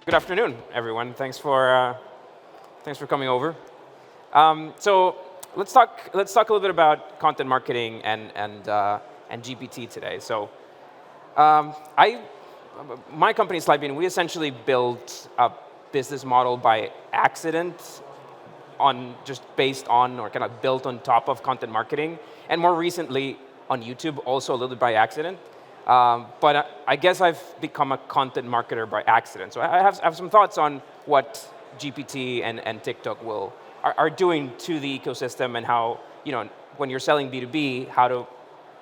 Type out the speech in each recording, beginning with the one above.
Good afternoon, everyone. Thanks for coming over. So let's talk a little bit about content marketing and GPT today. So my company Slidebean, we essentially built a business model by accident, based on or kind of built on top of content marketing, and more recently on YouTube, also a little bit by accident. But I guess I've become a content marketer by accident. So I have some thoughts on what GPT and TikTok are doing to the ecosystem and how, when you're selling B2B, how to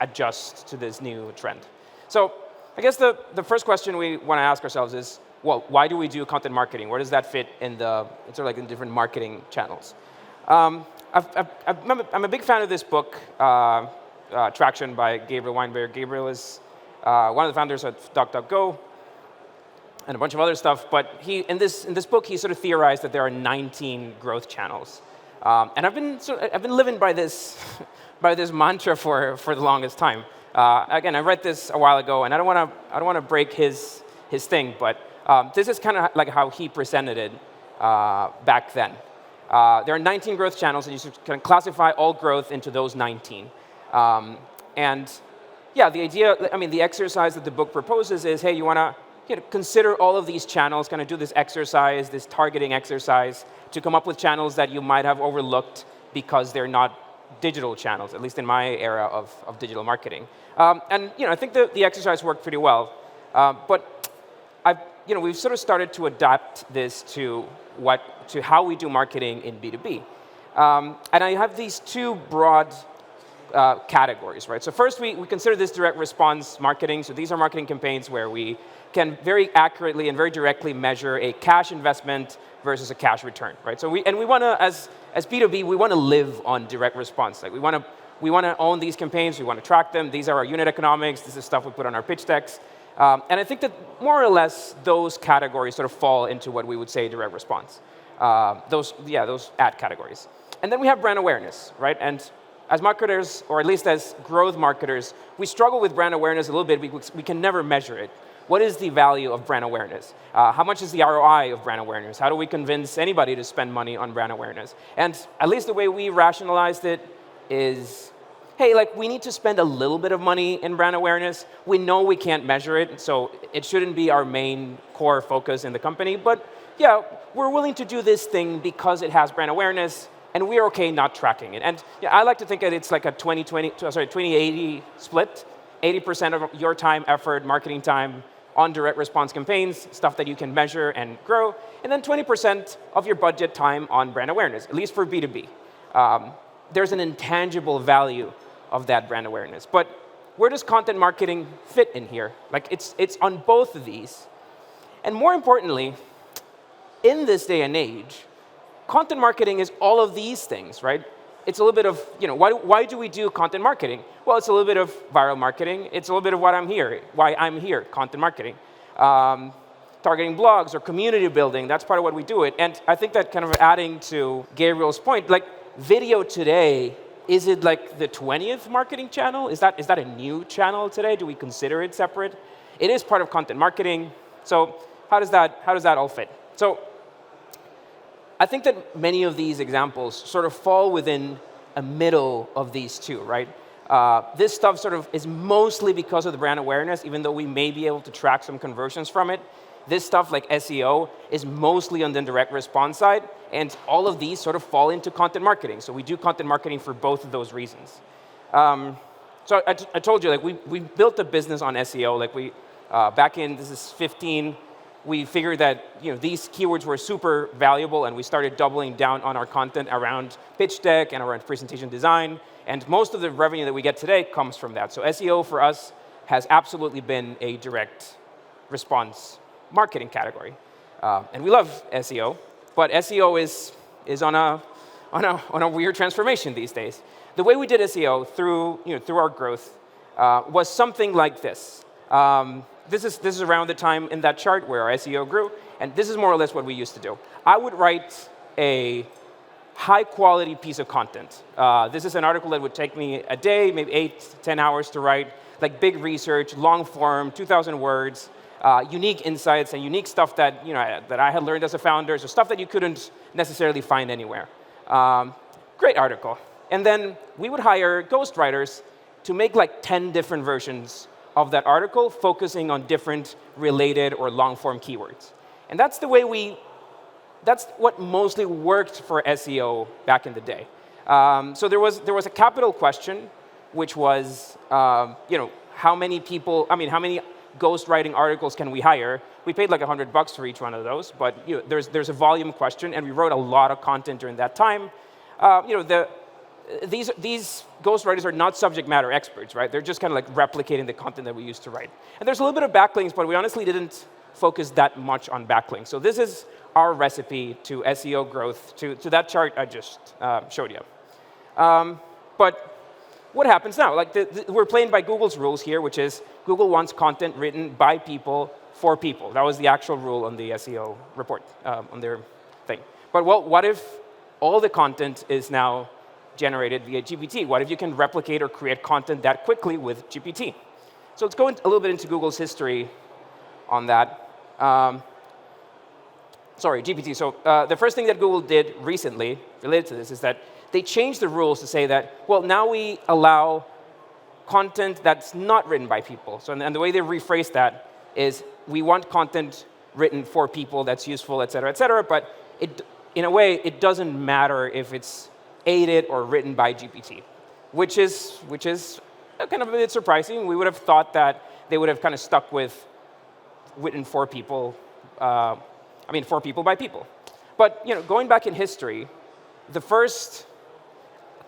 adjust to this new trend. So I guess the first question we want to ask ourselves is, well, why do we do content marketing? Where does that fit in in different marketing channels? I'm a big fan of this book, Traction by Gabriel Weinberg. Gabriel is one of the founders of DuckDuckGo and a bunch of other stuff, but in this book he sort of theorized that there are 19 growth channels, and I've been living by this mantra for the longest time. Again, I read this a while ago, and I don't want to break his thing, but this is kind of like how he presented it back then. There are 19 growth channels, and you can classify all growth into those 19. And yeah, the exercise that the book proposes is, hey, you want to consider all of these channels, kind of do this exercise, this targeting exercise, to come up with channels that you might have overlooked because they're not digital channels, at least in my era of digital marketing. And I think the exercise worked pretty well. But we've sort of started to adapt this to how we do marketing in B2B. And I have these two broad categories, right? So first, we consider this direct response marketing. So these are marketing campaigns where we can very accurately and very directly measure a cash investment versus a cash return, right? So we want to, as B2B, we want to live on direct response. Like we want to own these campaigns. We want to track them. These are our unit economics. This is stuff we put on our pitch decks. And I think that more or less those categories sort of fall into what we would say direct response. Those ad categories. And then we have brand awareness, right? And as marketers, or at least as growth marketers, we struggle with brand awareness a little bit because we can never measure it. What is the value of brand awareness? How much is the ROI of brand awareness? How do we convince anybody to spend money on brand awareness? And at least the way we rationalized it is, hey, we need to spend a little bit of money in brand awareness. We know we can't measure it, so it shouldn't be our main core focus in the company. But yeah, we're willing to do this thing because it has brand awareness, and we're okay not tracking it. And yeah, I like to think that it's like a 20-80 split. 80% of your time, effort, marketing time on direct response campaigns, stuff that you can measure and grow, and then 20% of your budget time on brand awareness, at least for B2B. There's an intangible value of that brand awareness. But where does content marketing fit in here? It's on both of these. And more importantly, in this day and age, content marketing is all of these things, right? It's a little bit of, why do we do content marketing? Well, it's a little bit of viral marketing. It's a little bit of why I'm here, content marketing. Targeting blogs or community building, that's part of what we do it. And I think that kind of adding to Gabriel's point, video today, is it like the 20th marketing channel? Is that a new channel today? Do we consider it separate? It is part of content marketing. So how does that all fit? So I think that many of these examples sort of fall within a middle of these two, right? This stuff sort of is mostly because of the brand awareness, even though we may be able to track some conversions from it. This stuff like SEO is mostly on the direct response side, and all of these sort of fall into content marketing. So we do content marketing for both of those reasons. So I told you, we built a business on SEO. Back in, this is 15, we figured that these keywords were super valuable, and we started doubling down on our content around pitch deck and around presentation design. And most of the revenue that we get today comes from that. So SEO for us has absolutely been a direct response marketing category. And we love SEO, but SEO is on a weird transformation these days. The way we did SEO through our growth was something like this. This is around the time in that chart where our SEO grew, and this is more or less what we used to do. I would write a high-quality piece of content. This is an article that would take me a day, maybe 8 to 10 hours to write, big research, long form, 2,000 words. unique insights and unique stuff that, that I had learned as a founder, so stuff that you couldn't necessarily find anywhere. Great article. And then we would hire ghostwriters to make like 10 different versions of that article, focusing on different related or long-form keywords. And that's the way that's what mostly worked for SEO back in the day. So there was a capital question, which was, how many ghostwriting articles can we hire? We paid like $100 for each one of those, but there's a volume question, and we wrote a lot of content during that time. These ghostwriters are not subject matter experts, right? They're just kind of like replicating the content that we used to write. And there's a little bit of backlinks, but we honestly didn't focus that much on backlinks. So this is our recipe to SEO growth, to that chart I just showed you. But what happens now? Like we're playing by Google's rules here, which is Google wants content written by people for people. That was the actual rule on the SEO report, on their thing. But well, what if all the content is now generated via GPT? What if you can replicate or create content that quickly with GPT? So let's go a little bit into Google's history on that. GPT. So the first thing that Google did recently related to this is that they changed the rules to say that, well, now we allow content that's not written by people. So and the way they rephrased that is we want content written for people that's useful, et cetera, but in a way, it doesn't matter if it's aided or written by GPT, which is kind of a bit surprising. We would have thought that they would have kind of stuck with written for people, for people by people. But going back in history, the first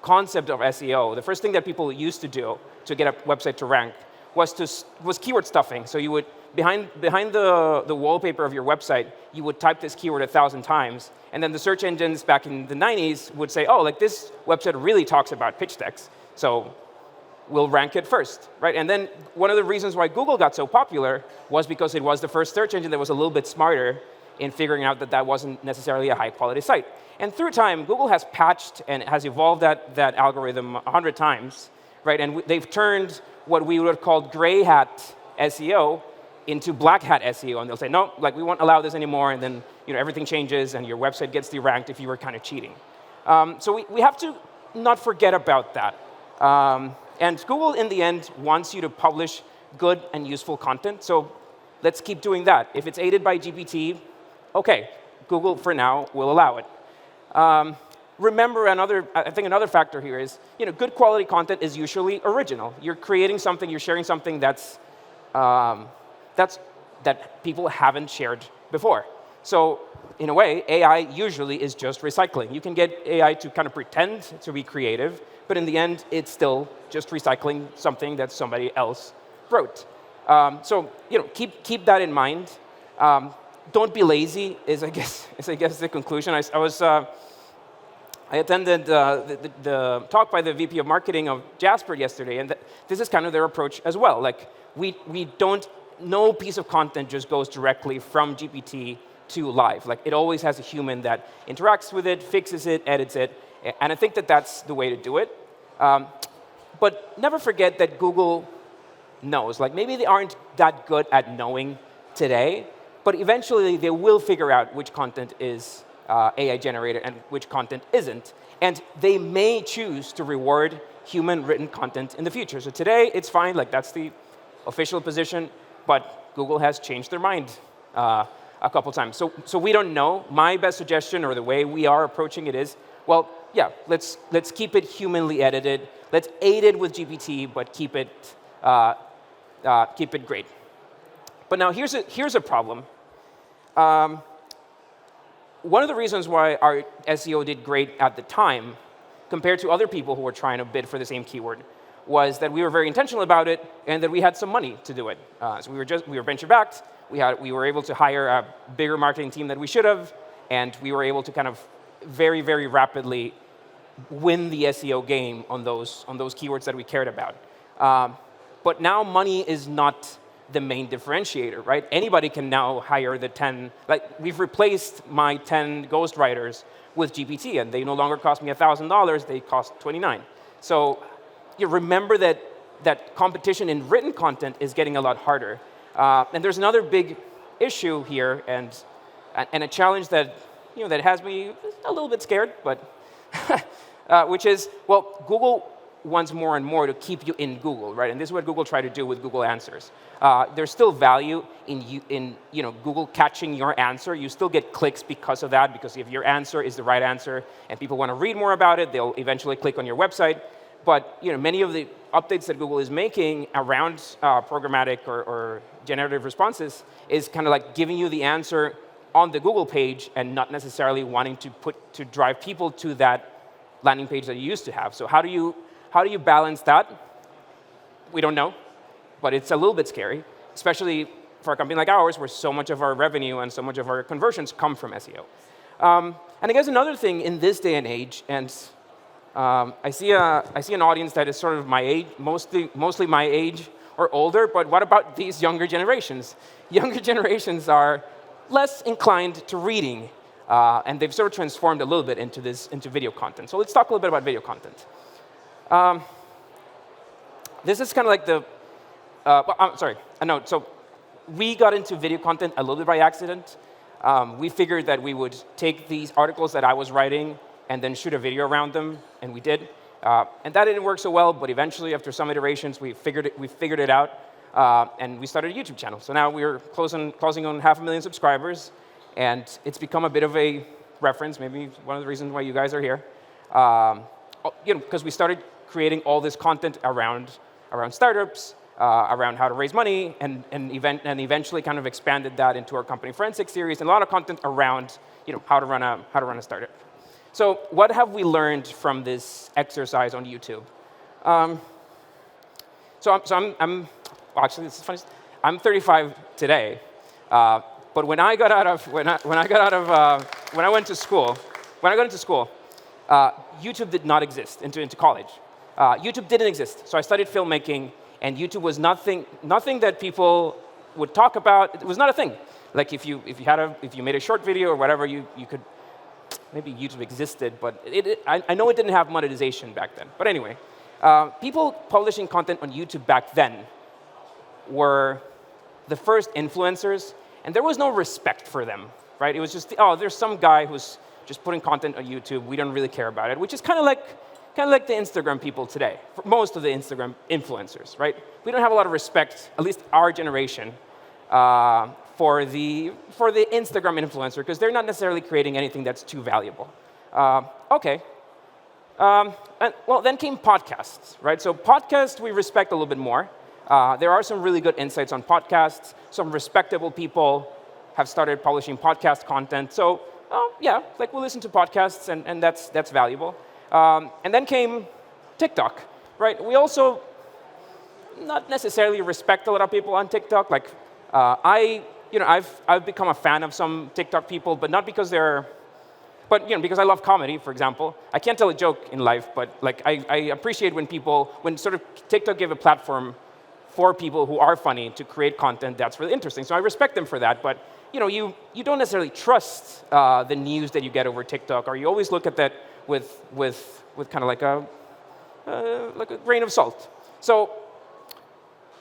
concept of SEO, the first thing that people used to do to get a website to rank was keyword stuffing. So you would behind the wallpaper of your website, you would type this keyword 1,000 times, and then the search engines back in the 90s would say, oh, like this website really talks about pitch decks, so we'll rank it first, right? And then one of the reasons why Google got so popular was because it was the first search engine that was a little bit smarter in figuring out that that wasn't necessarily a high-quality site. And through time, Google has patched and has evolved that algorithm 100 times, right? And they've turned what we would have called gray hat SEO into black hat SEO, and they'll say, no, like we won't allow this anymore, and then everything changes, and your website gets deranked if you were kind of cheating. So we have to not forget about that. And Google, in the end, wants you to publish good and useful content, so let's keep doing that. If it's aided by GPT, okay, Google, for now, will allow it. Remember, I think another factor here is, good quality content is usually original. You're creating something, you're sharing something that people haven't shared before. So in a way, AI usually is just recycling. You can get AI to kind of pretend to be creative, but in the end, it's still just recycling something that somebody else wrote. So keep that in mind. Don't be lazy is I guess the conclusion. I attended the talk by the VP of Marketing of Jasper yesterday, and this is kind of their approach as well. Like no piece of content just goes directly from GPT to live. Like it always has a human that interacts with it, fixes it, edits it, and I think that that's the way to do it. But never forget that Google knows. Like maybe they aren't that good at knowing today, but eventually they will figure out which content is AI generated and which content isn't. And they may choose to reward human written content in the future. So today it's fine, like that's the official position, but Google has changed their mind a couple times. So we don't know. My best suggestion, or the way we are approaching it is, well, yeah, let's keep it humanly edited. Let's aid it with GPT, but keep it great. But now here's a problem. One of the reasons why our SEO did great at the time, compared to other people who were trying to bid for the same keyword, was that we were very intentional about it, and that we had some money to do it. So we were venture backed. We were able to hire a bigger marketing team than we should have, and we were able to kind of very, very rapidly win the SEO game on those keywords that we cared about. But now money is not the main differentiator, right? Anybody can now hire the 10, like we've replaced my 10 ghostwriters with GPT, and they no longer cost me $1,000, they cost $29. So you remember that competition in written content is getting a lot harder. And there's another big issue here, and a challenge that that has me a little bit scared, but which is, well, Google wants more and more to keep you in Google, right? And this is what Google tried to do with Google Answers. There's still value in Google catching your answer. You still get clicks because of that, because if your answer is the right answer and people want to read more about it, they'll eventually click on your website. But many of the updates that Google is making around programmatic or generative responses is kind of like giving you the answer on the Google page and not necessarily wanting to drive people to that landing page that you used to have. So how do you balance that? We don't know, but it's a little bit scary, especially for a company like ours, where so much of our revenue and so much of our conversions come from SEO. And I guess another thing in this day and age, and I see an audience that is sort of my age, mostly my age or older, but what about these younger generations? Younger generations are less inclined to reading, and they've sort of transformed a little bit into video content. So let's talk a little bit about video content. This is kind of like the, I'm sorry, a note. So we got into video content a little bit by accident. We figured that we would take these articles that I was writing and then shoot a video around them, and we did. And that didn't work so well, but eventually, after some iterations, we figured it out, and we started a YouTube channel. So now we're closing on 500,000 subscribers, and it's become a bit of a reference, maybe one of the reasons why you guys are here. Because we started creating all this content around startups, around how to raise money, and eventually kind of expanded that into our company forensic series, and a lot of content around how to run a startup. So what have we learned from this exercise on YouTube? Actually, this is funny. I'm 35 today, but when I went into school, YouTube did not exist into college. YouTube didn't exist, so I studied filmmaking, and YouTube was nothing that people would talk about. It was not a thing. Like if you made a short video or whatever, you could. Maybe YouTube existed, but I know it didn't have monetization back then. But anyway, people publishing content on YouTube back then were the first influencers, and there was no respect for them, right? It was just, there's some guy who's just putting content on YouTube. We don't really care about it, which is kind of like the Instagram people today, for most of the Instagram influencers, right? We don't have a lot of respect, at least our generation, for the Instagram influencer, because they're not necessarily creating anything that's too valuable. Okay. Then came podcasts, right? So podcasts we respect a little bit more. There are some really good insights on podcasts. Some respectable people have started publishing podcast content. So we'll listen to podcasts, and that's valuable. And then came TikTok, right? We also not necessarily respect a lot of people on TikTok. Like I've become a fan of some TikTok people, but not because because I love comedy, for example. I can't tell a joke in life, but like I appreciate when sort of TikTok gave a platform for people who are funny to create content that's really interesting. So I respect them for that, but you don't necessarily trust the news that you get over TikTok, or you always look at that with kind of like a grain of salt. So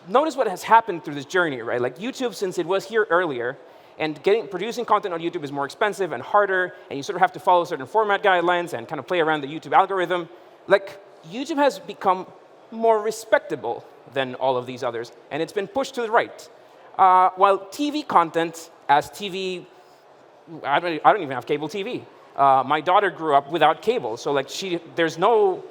notice what has happened through this journey, right? Like YouTube, since it was here earlier, and producing content on YouTube is more expensive and harder, and you sort of have to follow certain format guidelines and kind of play around the YouTube algorithm. Like YouTube has become more respectable than all of these others, and it's been pushed to the right. While TV content, as TV, I don't even have cable TV. My daughter grew up without cable, so like there's no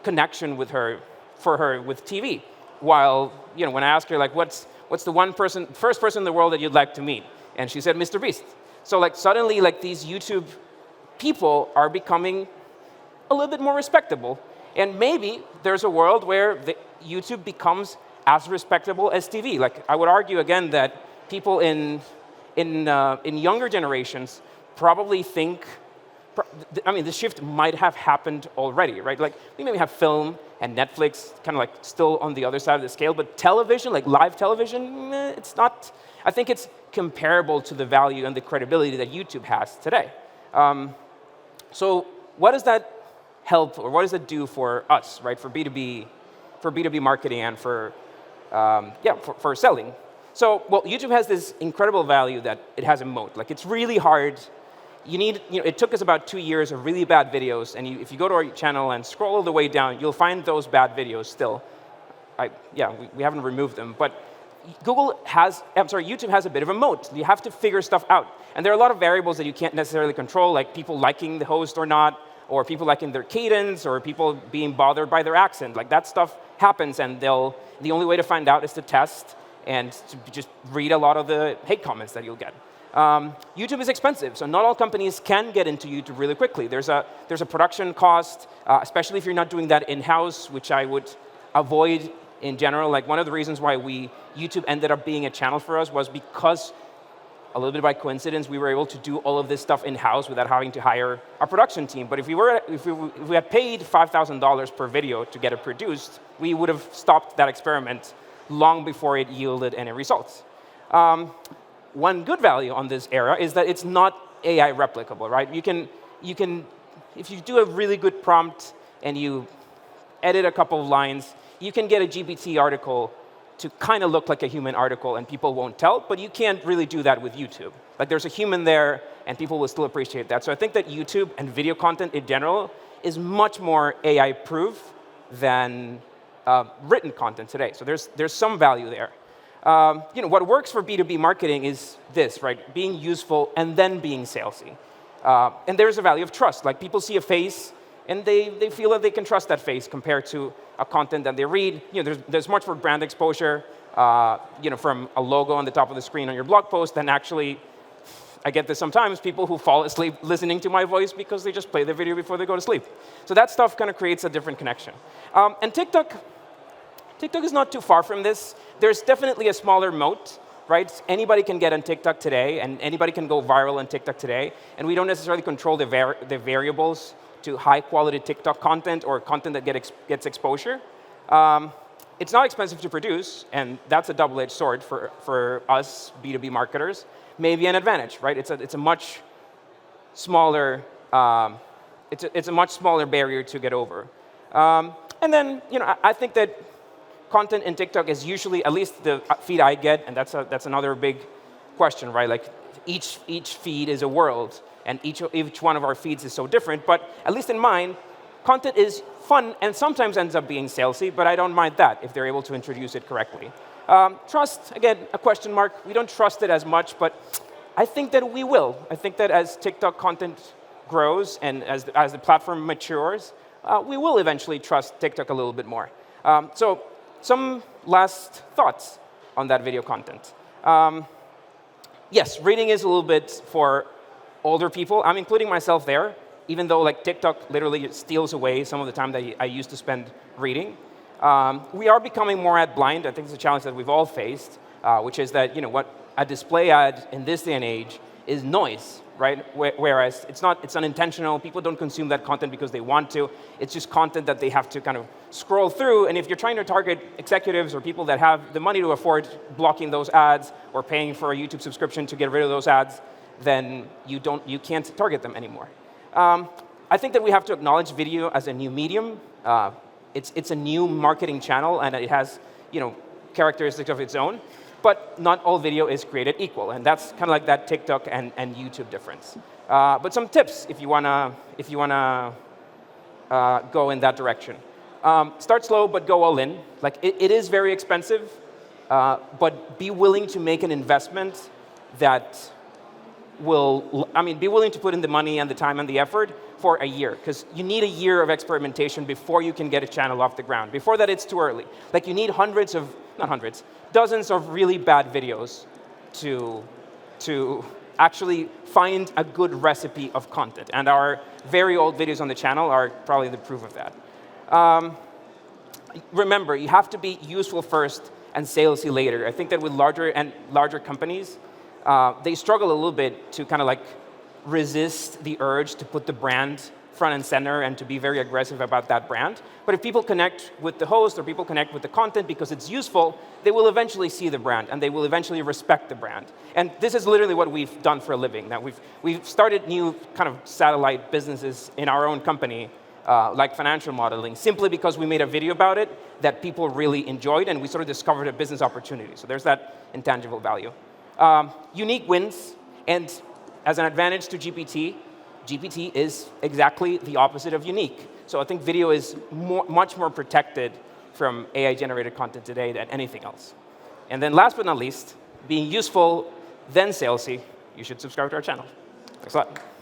connection with TV. While when I asked her like what's the first person in the world that you'd like to meet, and she said Mr. Beast. So like suddenly like these YouTube people are becoming a little bit more respectable, and maybe there's a world where YouTube becomes as respectable as TV. Like I would argue again that people in younger generations probably think. The shift might have happened already, right? Like, we maybe have film and Netflix kind of like still on the other side of the scale, but television, like live television, it's not, I think it's comparable to the value and the credibility that YouTube has today. So what does that help, or what does it do for us, right? For B2B marketing and for selling. So, well, YouTube has this incredible value that it has a moat. Like, it's really hard. It took us about 2 years of really bad videos, and if you go to our channel and scroll all the way down, you'll find those bad videos still. We haven't removed them, but YouTube has a bit of a moat. You have to figure stuff out. And there are a lot of variables that you can't necessarily control, like people liking the host or not, or people liking their cadence, or people being bothered by their accent. Like, that stuff happens, and the only way to find out is to test and to just read a lot of the hate comments that you'll get. YouTube is expensive, so not all companies can get into YouTube really quickly. There's a production cost, especially if you're not doing that in-house, which I would avoid in general. Like, one of the reasons why YouTube ended up being a channel for us was because, a little bit by coincidence, we were able to do all of this stuff in-house without having to hire a production team. But if we had paid $5,000 per video to get it produced, we would have stopped that experiment long before it yielded any results. One good value on this era is that it's not AI replicable, right? You can, if you do a really good prompt and you edit a couple of lines, you can get a GPT article to kind of look like a human article, and people won't tell, but you can't really do that with YouTube. Like, there's a human there, and people will still appreciate that. So I think that YouTube and video content in general is much more AI-proof than written content today. So there's some value there. What works for B2B marketing is this, right? Being useful and then being salesy. And there's a value of trust. Like, people see a face, and they feel that they can trust that face compared to a content that they read. There's much more brand exposure, from a logo on the top of the screen on your blog post than actually, I get this sometimes, people who fall asleep listening to my voice because they just play the video before they go to sleep. So that stuff kind of creates a different connection. And TikTok is not too far from this. There's definitely a smaller moat, right? Anybody can get on TikTok today, and anybody can go viral on TikTok today, and we don't necessarily control the variables to high-quality TikTok content or content that gets exposure. It's not expensive to produce, and that's a double-edged sword for us B2B marketers. Maybe an advantage, right? It's a much smaller it's a much smaller barrier to get over. And then I think that content in TikTok is usually, at least the feed I get, and that's another big question, right? Like, each feed is a world, and each one of our feeds is so different. But at least in mine, content is fun and sometimes ends up being salesy, but I don't mind that if they're able to introduce it correctly. Trust, again, a question mark. We don't trust it as much, but I think that we will. I think that as TikTok content grows and as the platform matures, we will eventually trust TikTok a little bit more. So some last thoughts on that video content. Yes, reading is a little bit for older people. I'm including myself there, even though like TikTok literally steals away some of the time that I used to spend reading. We are becoming more ad blind. I think it's a challenge that we've all faced, which is that what a display ad in this day and age is noise, right? Whereas it's unintentional. People don't consume that content because they want to. It's just content that they have to kind of scroll through. And if you're trying to target executives or people that have the money to afford blocking those ads or paying for a YouTube subscription to get rid of those ads, then you can't target them anymore. I think that we have to acknowledge video as a new medium. It's a new marketing channel, and it has characteristics of its own. But not all video is created equal, and that's kind of like that TikTok and YouTube difference. But some tips if you wanna go in that direction. Start slow, but go all in. Like it is very expensive, but be willing to make an investment that be willing to put in the money and the time and the effort for a year, because you need a year of experimentation before you can get a channel off the ground. Before that, it's too early. Like you need dozens of really bad videos to actually find a good recipe of content. And our very old videos on the channel are probably the proof of that. Remember, you have to be useful first and salesy later. I think that with larger companies, they struggle a little bit to kind of like resist the urge to put the brand front and center and to be very aggressive about that brand. But if people connect with the host or people connect with the content because it's useful, they will eventually see the brand and they will eventually respect the brand. And this is literally what we've done for a living. Now we've started new kind of satellite businesses in our own company like financial modeling, simply because we made a video about it that people really enjoyed, and we sort of discovered a business opportunity. So there's that intangible value. Unique wins, and as an advantage to GPT, GPT is exactly the opposite of unique. So I think video is much more protected from AI-generated content today than anything else. And then last but not least, being useful, then salesy, you should subscribe to our channel. Thanks a lot.